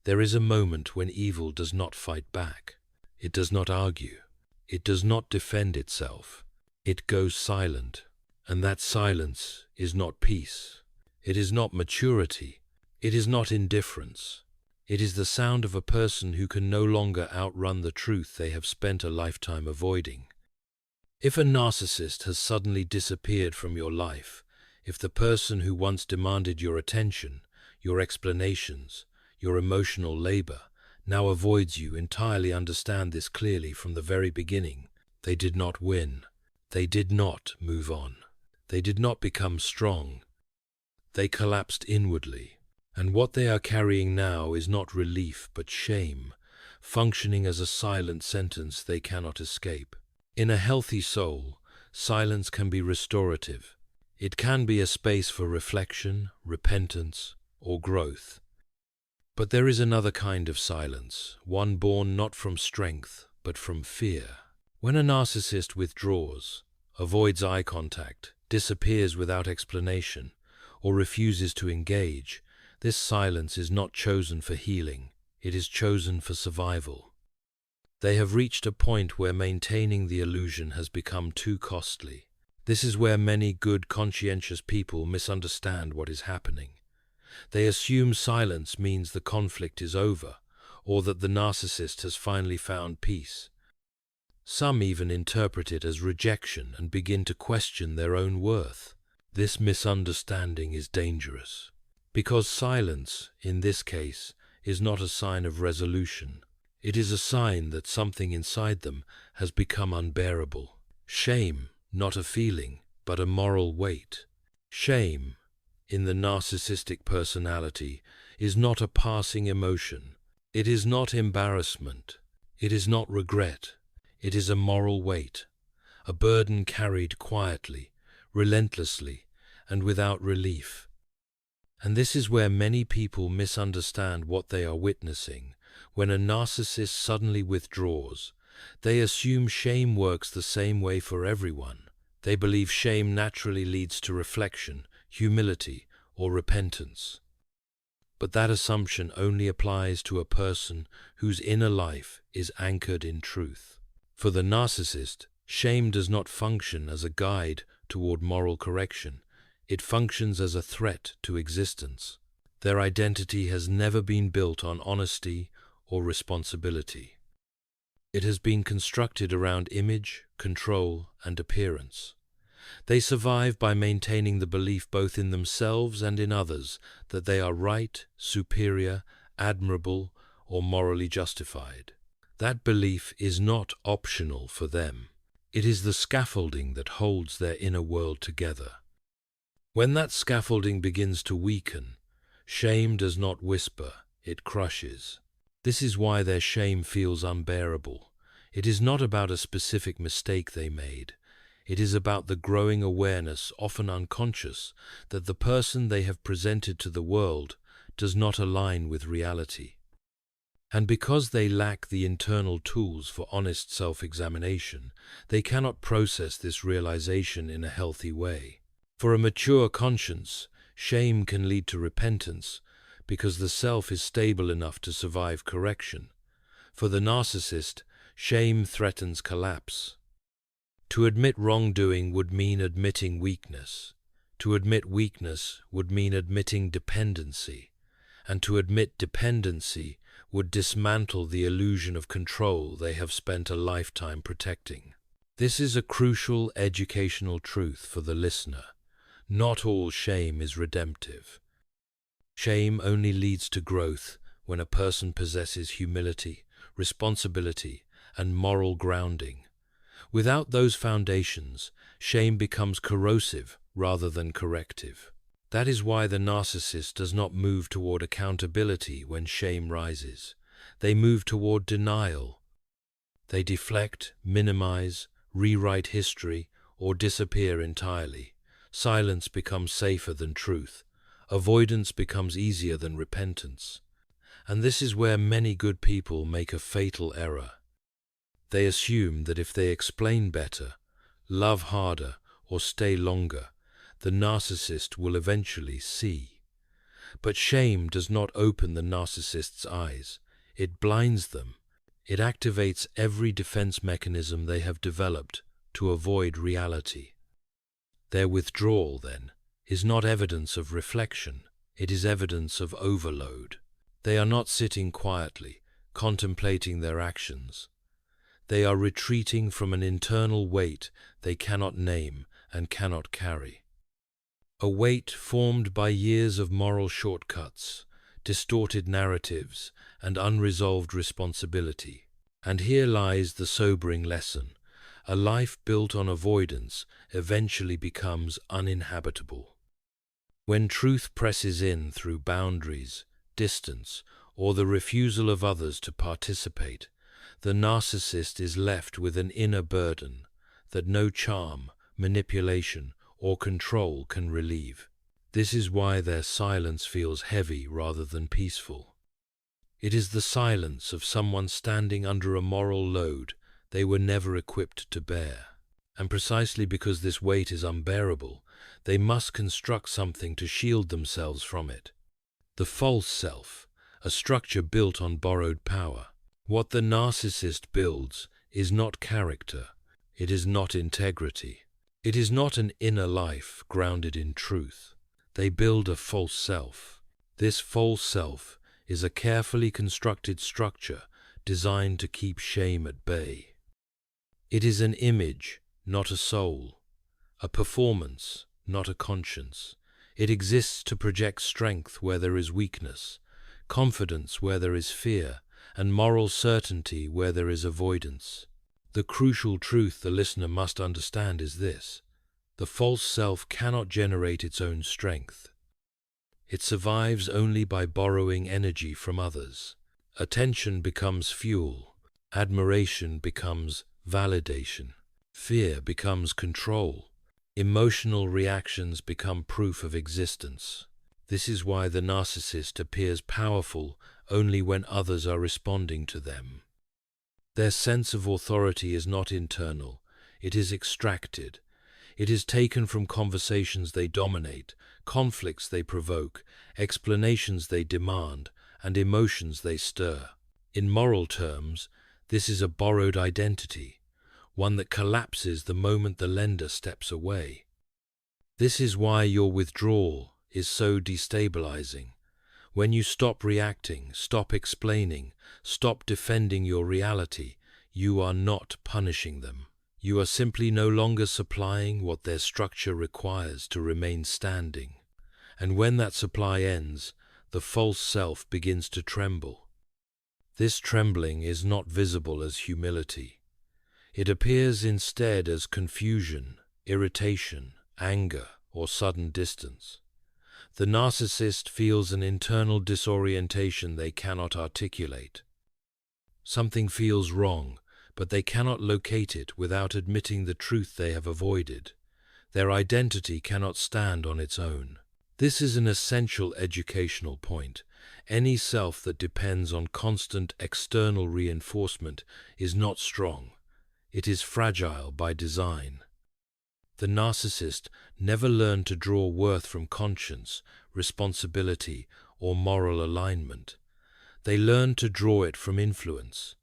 There is a moment when evil does not fight back. It does not argue. It does not defend itself. It goes silent. And that silence is not peace. It is not maturity. It is not indifference. It is the sound of a person who can no longer outrun the truth they have spent a lifetime avoiding. If a narcissist has suddenly disappeared from your life, if the person who once demanded your attention, your explanations, your emotional labor, now avoids you, entirely understand this clearly from the very beginning. They did not win. They did not move on. They did not become strong. They collapsed inwardly. And what they are carrying now is not relief but shame, functioning as a silent sentence they cannot escape. In a healthy soul, silence can be restorative. It can be a space for reflection, repentance, or growth. But there is another kind of silence, one born not from strength, but from fear. When a narcissist withdraws, avoids eye contact, disappears without explanation, or refuses to engage, this silence is not chosen for healing, it is chosen for survival. They have reached a point where maintaining the illusion has become too costly. This is where many good, conscientious people misunderstand what is happening. They assume silence means the conflict is over, or that the narcissist has finally found peace. Some even interpret it as rejection and begin to question their own worth. This misunderstanding is dangerous, because silence, in this case, is not a sign of resolution. It is a sign that something inside them has become unbearable. Shame, not a feeling, but a moral weight. Shame, in the narcissistic personality, is not a passing emotion. It is not embarrassment. It is not regret. It is a moral weight, a burden carried quietly, relentlessly, and without relief. And this is where many people misunderstand what they are witnessing. When a narcissist suddenly withdraws, they assume shame works the same way for everyone. They believe shame naturally leads to reflection, humility, or repentance. But that assumption only applies to a person whose inner life is anchored in truth. For the narcissist, shame does not function as a guide toward moral correction. It functions as a threat to existence. Their identity has never been built on honesty or responsibility. It has been constructed around image, control, and appearance. They survive by maintaining the belief both in themselves and in others that they are right, superior, admirable, or morally justified. That belief is not optional for them. It is the scaffolding that holds their inner world together. When that scaffolding begins to weaken, shame does not whisper, it crushes. This is why their shame feels unbearable. It is not about a specific mistake they made. It is about the growing awareness, often unconscious, that the person they have presented to the world does not align with reality. And because they lack the internal tools for honest self-examination, they cannot process this realization in a healthy way. For a mature conscience, shame can lead to repentance, because the self is stable enough to survive correction. For the narcissist, shame threatens collapse. To admit wrongdoing would mean admitting weakness. To admit weakness would mean admitting dependency. And to admit dependency would dismantle the illusion of control they have spent a lifetime protecting. This is a crucial educational truth for the listener. Not all shame is redemptive. Shame only leads to growth when a person possesses humility, responsibility, and moral grounding. Without those foundations, shame becomes corrosive rather than corrective. That is why the narcissist does not move toward accountability when shame rises. They move toward denial. They deflect, minimize, rewrite history, or disappear entirely. Silence becomes safer than truth. Avoidance becomes easier than repentance. And this is where many good people make a fatal error. They assume that if they explain better, love harder, or stay longer, the narcissist will eventually see. But shame does not open the narcissist's eyes. It blinds them. It activates every defense mechanism they have developed to avoid reality. Their withdrawal, then, is not evidence of reflection. It is evidence of overload. They are not sitting quietly, contemplating their actions. They are retreating from an internal weight they cannot name and cannot carry. A weight formed by years of moral shortcuts, distorted narratives, and unresolved responsibility. And here lies the sobering lesson. A life built on avoidance eventually becomes uninhabitable. When truth presses in through boundaries, distance, or the refusal of others to participate, the narcissist is left with an inner burden that no charm, manipulation, or control can relieve. This is why their silence feels heavy rather than peaceful. It is the silence of someone standing under a moral load they were never equipped to bear. And precisely because this weight is unbearable, they must construct something to shield themselves from it. The false self, a structure built on borrowed power. What the narcissist builds is not character. It is not integrity. It is not an inner life grounded in truth. They build a false self. This false self is a carefully constructed structure designed to keep shame at bay. It is an image, not a soul, a performance, not a conscience. It exists to project strength where there is weakness, confidence where there is fear, and moral certainty where there is avoidance. The crucial truth the listener must understand is this: the false self cannot generate its own strength. It survives only by borrowing energy from others. Attention becomes fuel, admiration becomes validation, fear becomes control, emotional reactions become proof of existence. This is why the narcissist appears powerful only when others are responding to them. Their sense of authority is not internal, it is extracted. It is taken from conversations they dominate, conflicts they provoke, explanations they demand, and emotions they stir. In moral terms, this is a borrowed identity, one that collapses the moment the lender steps away. This is why your withdrawal is so destabilizing. When you stop reacting, stop explaining, stop defending your reality, you are not punishing them. You are simply no longer supplying what their structure requires to remain standing. And when that supply ends, the false self begins to tremble. This trembling is not visible as humility. It appears instead as confusion, irritation, anger, or sudden distance. The narcissist feels an internal disorientation they cannot articulate. Something feels wrong, but they cannot locate it without admitting the truth they have avoided. Their identity cannot stand on its own. This is an essential educational point. Any self that depends on constant external reinforcement is not strong. It is fragile by design. The narcissist never learned to draw worth from conscience, responsibility, or moral alignment. They learn to draw it from influence.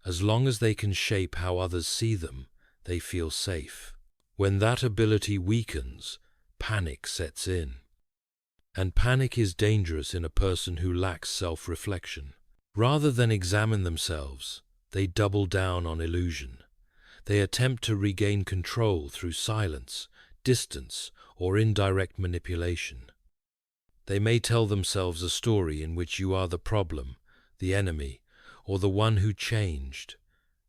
As long as they can shape how others see them, they feel safe. When that ability weakens, panic sets in. And panic is dangerous in a person who lacks self-reflection. Rather than examine themselves, they double down on illusion. They attempt to regain control through silence, distance, or indirect manipulation. They may tell themselves a story in which you are the problem, the enemy, or the one who changed.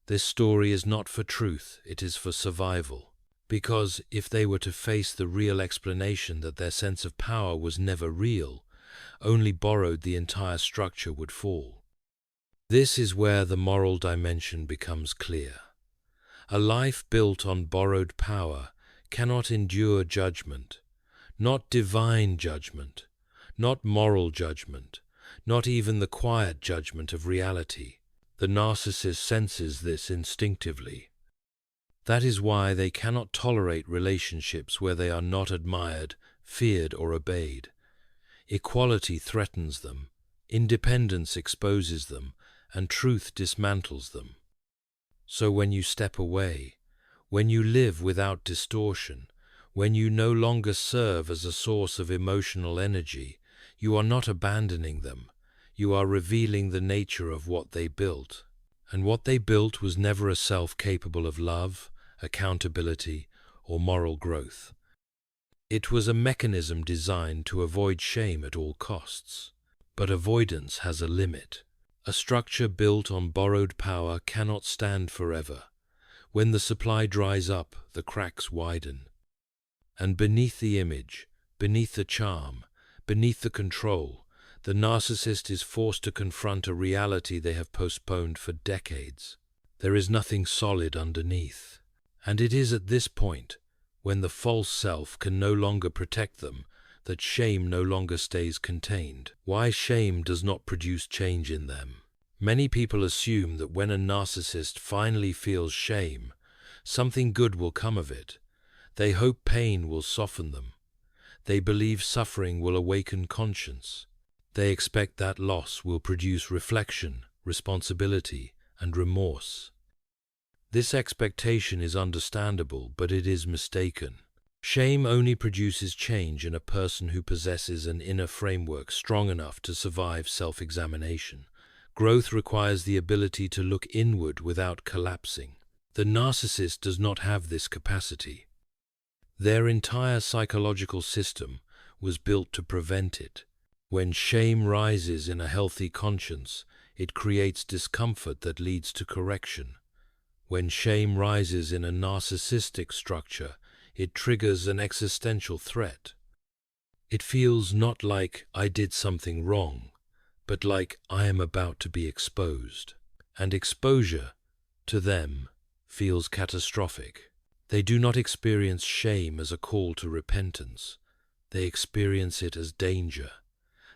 This story is not for truth, it is for survival. Because if they were to face the real explanation that their sense of power was never real, only borrowed, the entire structure would fall. This is where the moral dimension becomes clear. A life built on borrowed power cannot endure judgment, not divine judgment, not moral judgment, not even the quiet judgment of reality. The narcissist senses this instinctively. That is why they cannot tolerate relationships where they are not admired, feared, or obeyed. Equality threatens them, independence exposes them, and truth dismantles them. So when you step away, when you live without distortion, when you no longer serve as a source of emotional energy, you are not abandoning them. You are revealing the nature of what they built. And what they built was never a self capable of love, accountability, or moral growth. It was a mechanism designed to avoid shame at all costs. But avoidance has a limit. A structure built on borrowed power cannot stand forever. When the supply dries up, the cracks widen. And beneath the image, beneath the charm, beneath the control, the narcissist is forced to confront a reality they have postponed for decades. There is nothing solid underneath. And it is at this point, when the false self can no longer protect them, that shame no longer stays contained. Why shame does not produce change in them? Many people assume that when a narcissist finally feels shame, something good will come of it. They hope pain will soften them. They believe suffering will awaken conscience. They expect that loss will produce reflection, responsibility, and remorse. This expectation is understandable, but it is mistaken. Shame only produces change in a person who possesses an inner framework strong enough to survive self-examination. Growth requires the ability to look inward without collapsing. The narcissist does not have this capacity. Their entire psychological system was built to prevent it. When shame rises in a healthy conscience, it creates discomfort that leads to correction. When shame rises in a narcissistic structure, it triggers an existential threat. It feels not like I did something wrong, but like I am about to be exposed. And exposure, to them, feels catastrophic. They do not experience shame as a call to repentance. They experience it as danger.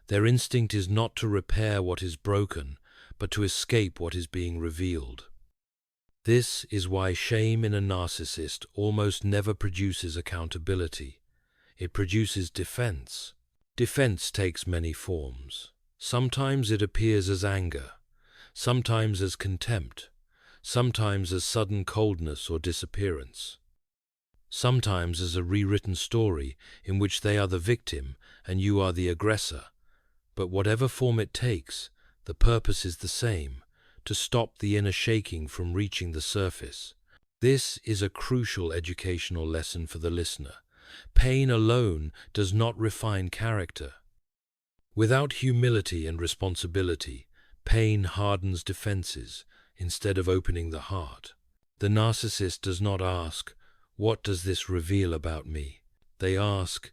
Their instinct is not to repair what is broken, but to escape what is being revealed. This is why shame in a narcissist almost never produces accountability. It produces defense. Defense takes many forms. Sometimes it appears as anger, sometimes as contempt, sometimes as sudden coldness or disappearance. Sometimes as a rewritten story in which they are the victim and you are the aggressor. But whatever form it takes, the purpose is the same: to stop the inner shaking from reaching the surface. This is a crucial educational lesson for the listener. Pain alone does not refine character. Without humility and responsibility, pain hardens defenses instead of opening the heart. The narcissist does not ask, "What does this reveal about me?" They ask,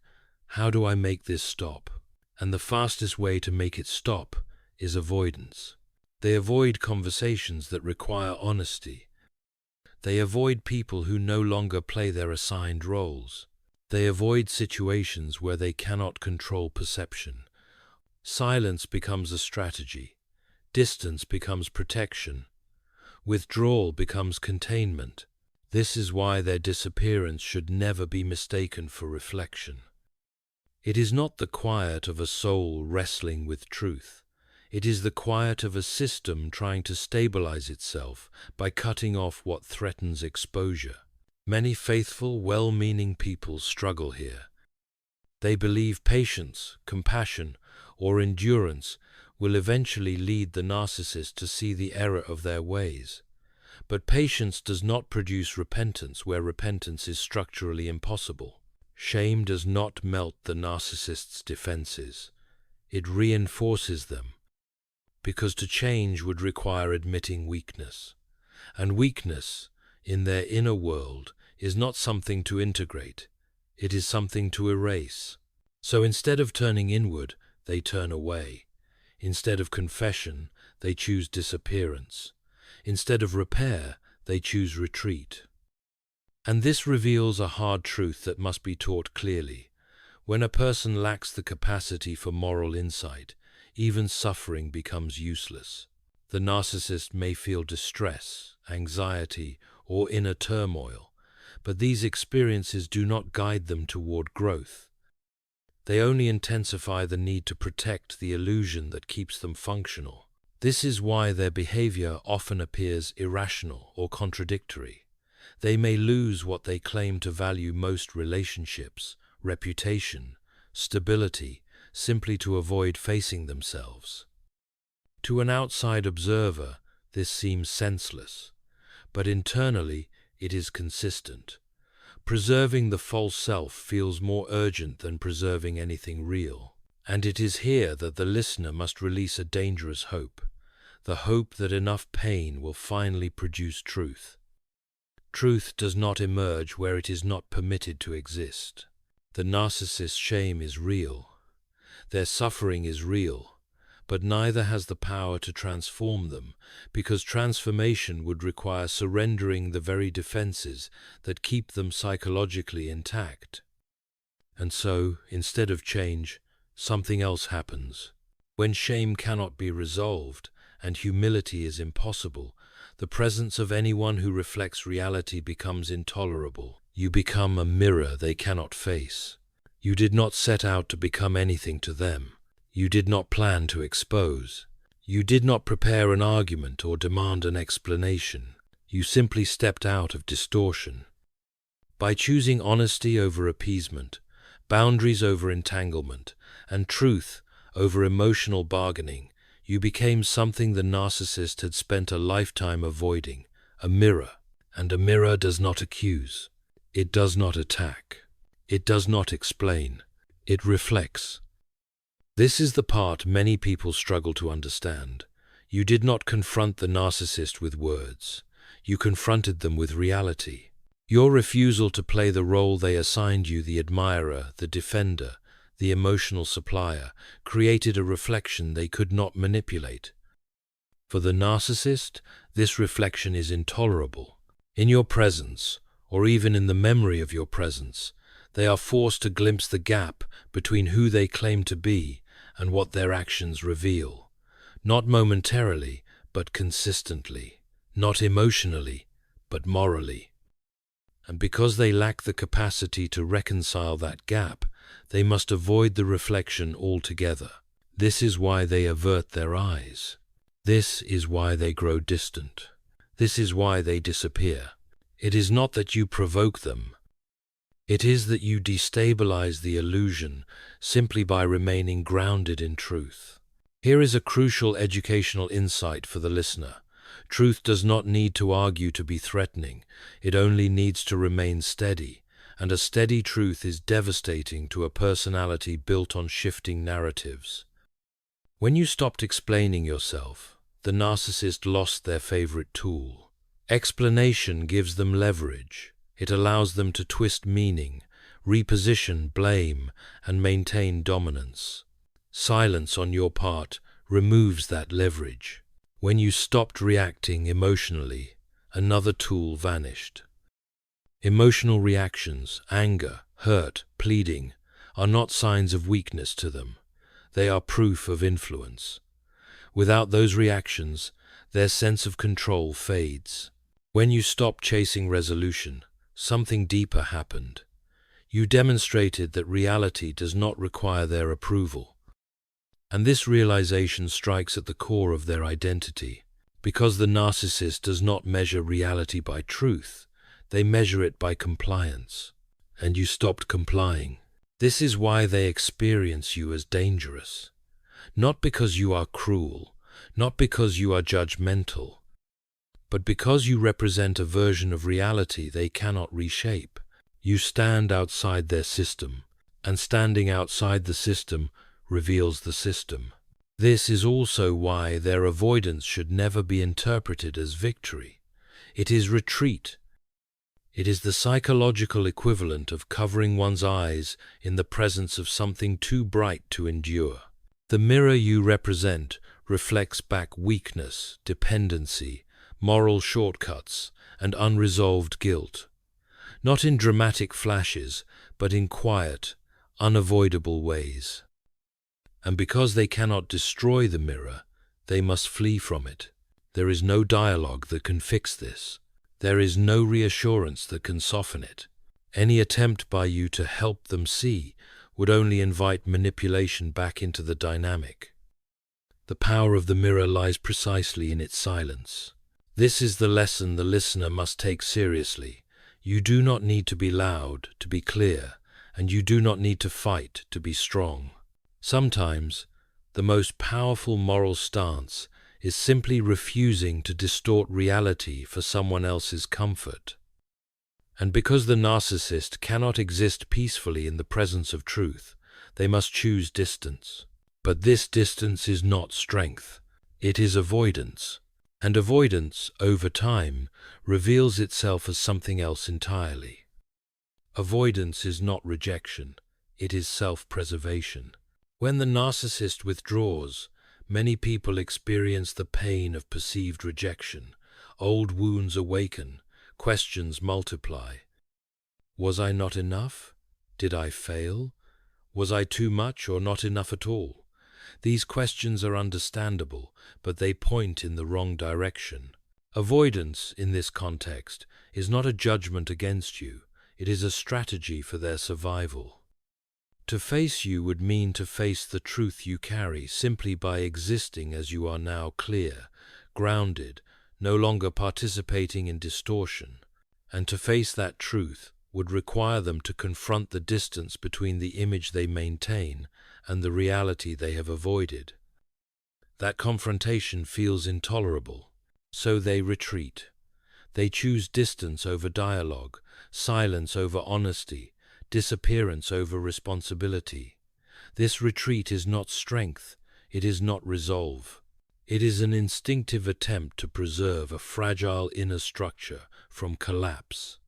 "How do I make this stop?" And the fastest way to make it stop is avoidance. They avoid conversations that require honesty. They avoid people who no longer play their assigned roles. They avoid situations where they cannot control perception. Silence becomes a strategy. Distance becomes protection. Withdrawal becomes containment. This is why their disappearance should never be mistaken for reflection. It is not the quiet of a soul wrestling with truth. It is the quiet of a system trying to stabilize itself by cutting off what threatens exposure. Many faithful, well-meaning people struggle here. They believe patience, compassion, or endurance will eventually lead the narcissist to see the error of their ways. But patience does not produce repentance where repentance is structurally impossible. Shame does not melt the narcissist's defenses. It reinforces them, because to change would require admitting weakness. And weakness, in their inner world, is not something to integrate. It is something to erase. So instead of turning inward, they turn away. Instead of confession, they choose disappearance. Instead of repair, they choose retreat. And this reveals a hard truth that must be taught clearly. When a person lacks the capacity for moral insight, even suffering becomes useless. The narcissist may feel distress, anxiety, or inner turmoil, but these experiences do not guide them toward growth. They only intensify the need to protect the illusion that keeps them functional. This is why their behavior often appears irrational or contradictory. They may lose what they claim to value most: relationships, reputation, stability, simply to avoid facing themselves. To an outside observer, this seems senseless, but internally it is consistent. Preserving the false self feels more urgent than preserving anything real. And it is here that the listener must release a dangerous hope, the hope that enough pain will finally produce truth. Truth does not emerge where it is not permitted to exist. The narcissist's shame is real. Their suffering is real. But neither has the power to transform them, because transformation would require surrendering the very defenses that keep them psychologically intact. And so, instead of change, something else happens. When shame cannot be resolved and humility is impossible, the presence of anyone who reflects reality becomes intolerable. You become a mirror they cannot face. You did not set out to become anything to them. You did not plan to expose. You did not prepare an argument or demand an explanation. You simply stepped out of distortion. By choosing honesty over appeasement, boundaries over entanglement, and truth over emotional bargaining, you became something the narcissist had spent a lifetime avoiding: a mirror. And a mirror does not accuse. It does not attack. It does not explain. It reflects. This is the part many people struggle to understand. You did not confront the narcissist with words. You confronted them with reality. Your refusal to play the role they assigned you, the admirer, the defender, the emotional supplier, created a reflection they could not manipulate. For the narcissist, this reflection is intolerable. In your presence, or even in the memory of your presence, they are forced to glimpse the gap between who they claim to be and what their actions reveal, not momentarily, but consistently, not emotionally, but morally. And because they lack the capacity to reconcile that gap, they must avoid the reflection altogether. This is why they avert their eyes. This is why they grow distant. This is why they disappear. It is not that you provoke them. It is that you destabilize the illusion simply by remaining grounded in truth. Here is a crucial educational insight for the listener. Truth does not need to argue to be threatening. It only needs to remain steady, and a steady truth is devastating to a personality built on shifting narratives. When you stopped explaining yourself, the narcissist lost their favorite tool. Explanation gives them leverage. It allows them to twist meaning, reposition blame, and maintain dominance. Silence on your part removes that leverage. When you stopped reacting emotionally, another tool vanished. Emotional reactions, anger, hurt, pleading, are not signs of weakness to them. They are proof of influence. Without those reactions, their sense of control fades. When you stop chasing resolution, something deeper happened. You demonstrated that reality does not require their approval. And this realization strikes at the core of their identity. Because the narcissist does not measure reality by truth, they measure it by compliance. And you stopped complying. This is why they experience you as dangerous. Not because you are cruel, not because you are judgmental, but because you represent a version of reality they cannot reshape. You stand outside their system, and standing outside the system reveals the system. This is also why their avoidance should never be interpreted as victory. It is retreat. It is the psychological equivalent of covering one's eyes in the presence of something too bright to endure. The mirror you represent reflects back weakness, dependency, moral shortcuts, and unresolved guilt. Not in dramatic flashes, but in quiet, unavoidable ways. And because they cannot destroy the mirror, they must flee from it. There is no dialogue that can fix this. There is no reassurance that can soften it. Any attempt by you to help them see would only invite manipulation back into the dynamic. The power of the mirror lies precisely in its silence. This is the lesson the listener must take seriously. You do not need to be loud to be clear, and you do not need to fight to be strong. Sometimes, the most powerful moral stance is simply refusing to distort reality for someone else's comfort. And because the narcissist cannot exist peacefully in the presence of truth, they must choose distance. But this distance is not strength, it is avoidance. And avoidance, over time, reveals itself as something else entirely. Avoidance is not rejection, it is self-preservation. When the narcissist withdraws, many people experience the pain of perceived rejection. Old wounds awaken, questions multiply. Was I not enough? Did I fail? Was I too much or not enough at all? These questions are understandable, but they point in the wrong direction. Avoidance, in this context, is not a judgment against you, it is a strategy for their survival. To face you would mean to face the truth you carry simply by existing as you are now, clear, grounded, no longer participating in distortion. And to face that truth would require them to confront the distance between the image they maintain and the reality they have avoided. That confrontation feels intolerable, so they retreat. They choose distance over dialogue, silence over honesty, disappearance over responsibility. This retreat is not strength, it is not resolve. It is an instinctive attempt to preserve a fragile inner structure from collapse.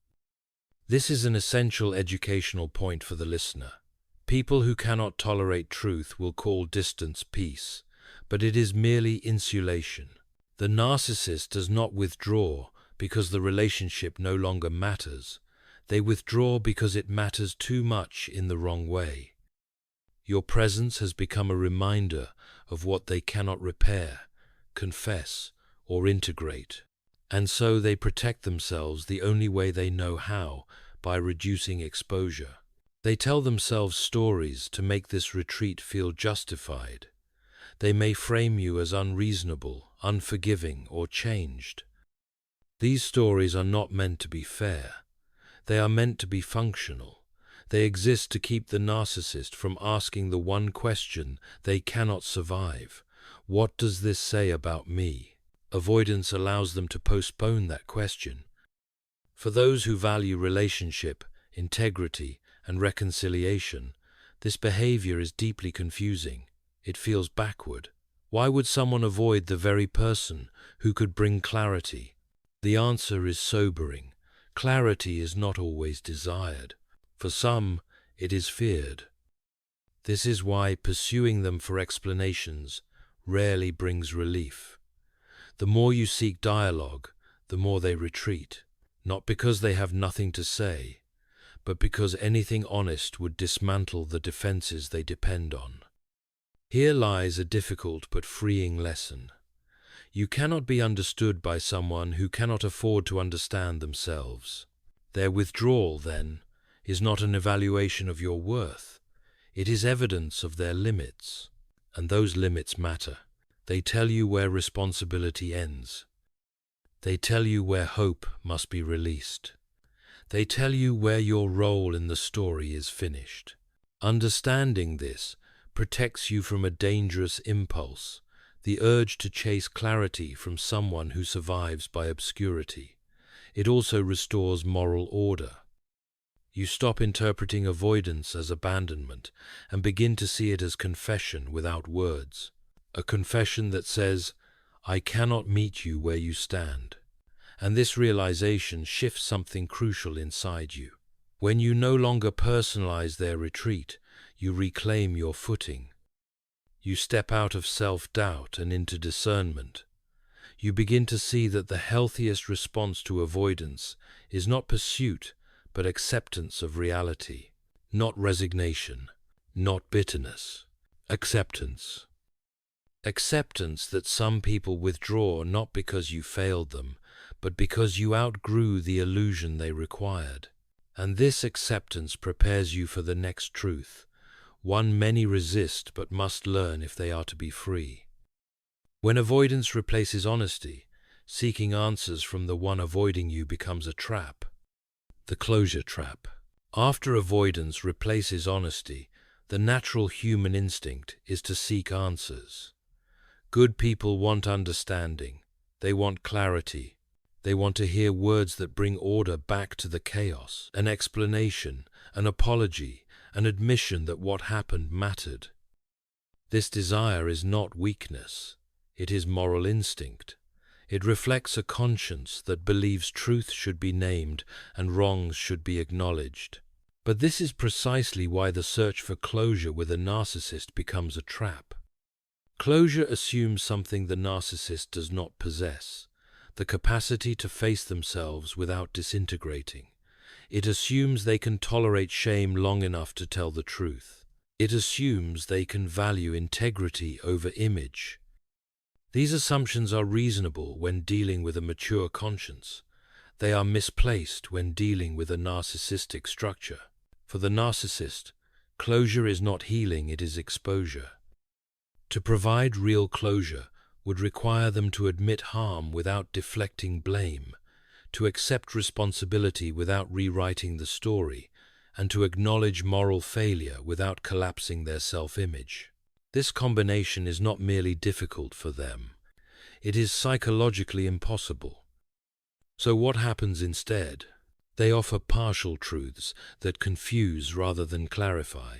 This is an essential educational point for the listener. People who cannot tolerate truth will call distance peace, but it is merely insulation. The narcissist does not withdraw because the relationship no longer matters. They withdraw because it matters too much in the wrong way. Your presence has become a reminder of what they cannot repair, confess, or integrate. And so they protect themselves the only way they know how, by reducing exposure. They tell themselves stories to make this retreat feel justified. They may frame you as unreasonable, unforgiving, or changed. These stories are not meant to be fair. They are meant to be functional. They exist to keep the narcissist from asking the one question they cannot survive. What does this say about me? Avoidance allows them to postpone that question. For those who value relationship, integrity, and reconciliation, this behavior is deeply confusing. It feels backward. Why would someone avoid the very person who could bring clarity? The answer is sobering. Clarity is not always desired. For some, it is feared. This is why pursuing them for explanations rarely brings relief. The more you seek dialogue, the more they retreat, not because they have nothing to say, but because anything honest would dismantle the defenses they depend on. Here lies a difficult but freeing lesson. You cannot be understood by someone who cannot afford to understand themselves. Their withdrawal, then, is not an evaluation of your worth. It is evidence of their limits, and those limits matter. They tell you where responsibility ends. They tell you where hope must be released. They tell you where your role in the story is finished. Understanding this protects you from a dangerous impulse, the urge to chase clarity from someone who survives by obscurity. It also restores moral order. You stop interpreting avoidance as abandonment and begin to see it as confession without words. A confession that says, I cannot meet you where you stand. And this realization shifts something crucial inside you. When you no longer personalize their retreat, you reclaim your footing. You step out of self-doubt and into discernment. You begin to see that the healthiest response to avoidance is not pursuit, but acceptance of reality. Not resignation, not bitterness. Acceptance. Acceptance that some people withdraw not because you failed them, but because you outgrew the illusion they required. And this acceptance prepares you for the next truth. one many resist but must learn if they are to be free. When avoidance replaces honesty, seeking answers from the one avoiding you becomes a trap. The closure trap. After avoidance replaces honesty, the natural human instinct is to seek answers. Good people want understanding. They want clarity. They want to hear words that bring order back to the chaos, an explanation, an apology, an admission that what happened mattered. This desire is not weakness. It is moral instinct. It reflects a conscience that believes truth should be named and wrongs should be acknowledged. But this is precisely why the search for closure with a narcissist becomes a trap. Closure assumes something the narcissist does not possess, the capacity to face themselves without disintegrating. It assumes they can tolerate shame long enough to tell the truth. It assumes they can value integrity over image. These assumptions are reasonable when dealing with a mature conscience. They are misplaced when dealing with a narcissistic structure. For the narcissist, closure is not healing, it is exposure. To provide real closure would require them to admit harm without deflecting blame, to accept responsibility without rewriting the story, and to acknowledge moral failure without collapsing their self-image. This combination is not merely difficult for them, it is psychologically impossible. So what happens instead? They offer partial truths that confuse rather than clarify.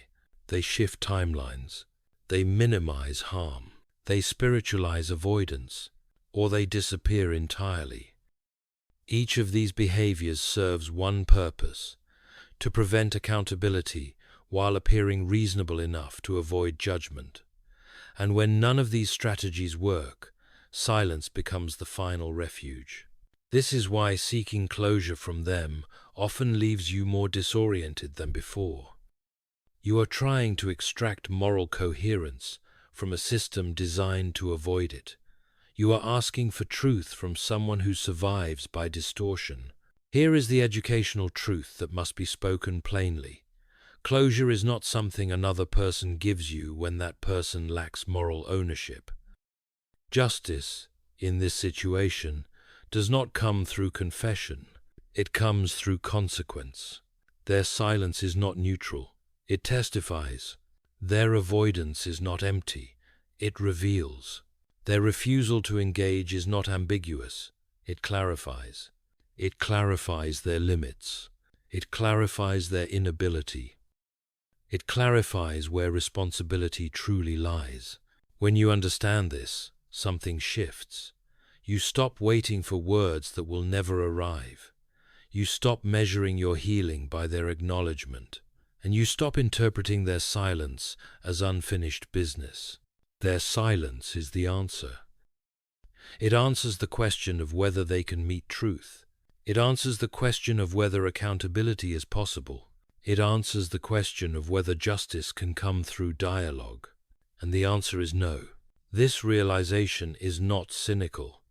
They shift timelines. They minimize harm. They spiritualize avoidance, or they disappear entirely. Each of these behaviors serves one purpose: to prevent accountability while appearing reasonable enough to avoid judgment. And when none of these strategies work, silence becomes the final refuge. This is why seeking closure from them often leaves you more disoriented than before. You are trying to extract moral coherence from a system designed to avoid it. You are asking for truth from someone who survives by distortion. Here is the educational truth that must be spoken plainly. Closure is not something another person gives you when that person lacks moral ownership. Justice, in this situation, does not come through confession. It comes through consequence. Their silence is not neutral. It testifies. Their avoidance is not empty. It reveals. Their refusal to engage is not ambiguous. It clarifies. It clarifies their limits. It clarifies their inability. It clarifies where responsibility truly lies. When you understand this, something shifts. You stop waiting for words that will never arrive. You stop measuring your healing by their acknowledgement, and you stop interpreting their silence as unfinished business. Their silence is the answer. It answers the question of whether they can meet truth. It answers the question of whether accountability is possible. It answers the question of whether justice can come through dialogue. And the answer is no. This realization is not cynical.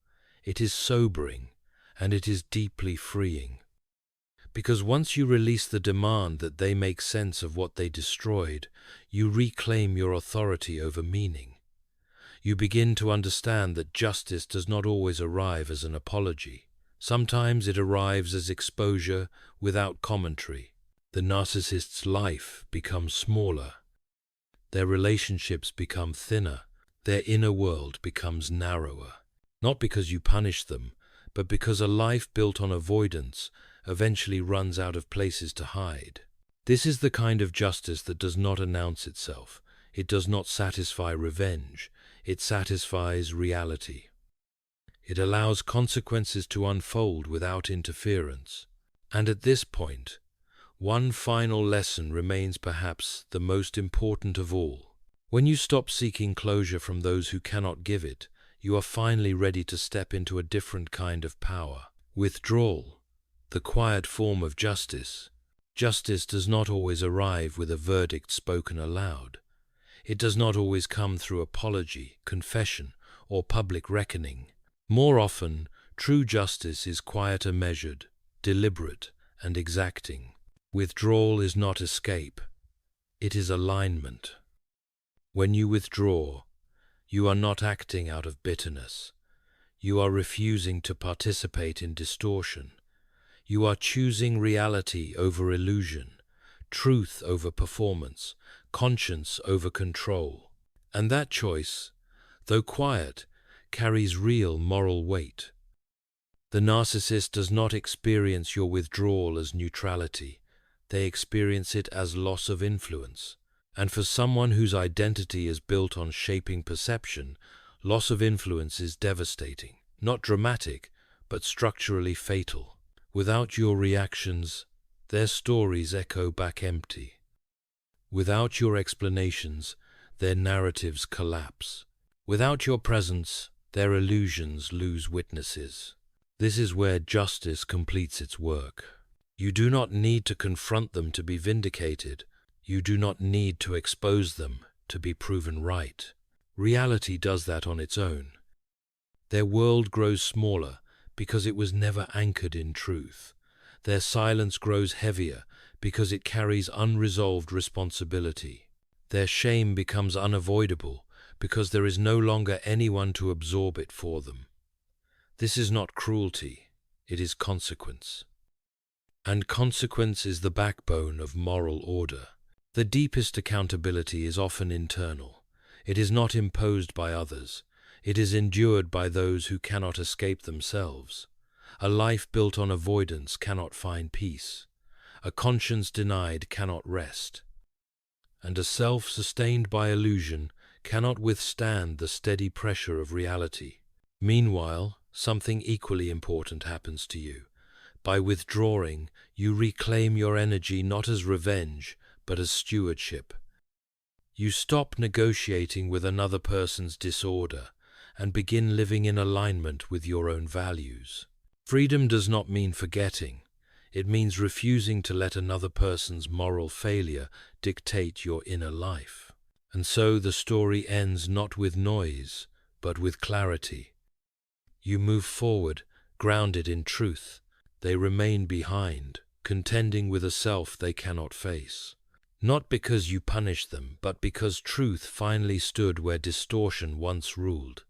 It is sobering, and it is deeply freeing. Because once you release the demand that they make sense of what they destroyed, you reclaim your authority over meaning. You begin to understand that justice does not always arrive as an apology. Sometimes it arrives as exposure without commentary. The narcissist's life becomes smaller. Their relationships become thinner. Their inner world becomes narrower. Not because you punish them, but because a life built on avoidance eventually runs out of places to hide. This is the kind of justice that does not announce itself. It does not satisfy revenge. It satisfies reality. It allows consequences to unfold without interference. And at this point, one final lesson remains perhaps the most important of all. When you stop seeking closure from those who cannot give it, you are finally ready to step into a different kind of power. Withdrawal, the quiet form of justice. Justice does not always arrive with a verdict spoken aloud. It does not always come through apology, confession, or public reckoning. More often, true justice is quieter, measured, deliberate, and exacting. Withdrawal is not escape. It is alignment. When you withdraw, you are not acting out of bitterness. You are refusing to participate in distortion. You are choosing reality over illusion, truth over performance, conscience over control. And that choice, though quiet, carries real moral weight. The narcissist does not experience your withdrawal as neutrality. They experience it as loss of influence. And for someone whose identity is built on shaping perception, loss of influence is devastating. Not dramatic, but structurally fatal. Without your reactions, their stories echo back empty. Without your explanations, their narratives collapse. Without your presence, their illusions lose witnesses. This is where justice completes its work. You do not need to confront them to be vindicated. You do not need to expose them to be proven right. Reality does that on its own. Their world grows smaller because it was never anchored in truth. Their silence grows heavier because it carries unresolved responsibility. Their shame becomes unavoidable because there is no longer anyone to absorb it for them. This is not cruelty, it is consequence. And consequence is the backbone of moral order. The deepest accountability is often internal. It is not imposed by others. It is endured by those who cannot escape themselves. A life built on avoidance cannot find peace. A conscience denied cannot rest. And a self sustained by illusion cannot withstand the steady pressure of reality. Meanwhile, something equally important happens to you. By withdrawing, you reclaim your energy not as revenge, but as stewardship. You stop negotiating with another person's disorder and begin living in alignment with your own values. Freedom does not mean forgetting. It means refusing to let another person's moral failure dictate your inner life. And so the story ends not with noise, but with clarity. You move forward, grounded in truth. They remain behind, contending with a self they cannot face. Not because you punished them, but because truth finally stood where distortion once ruled.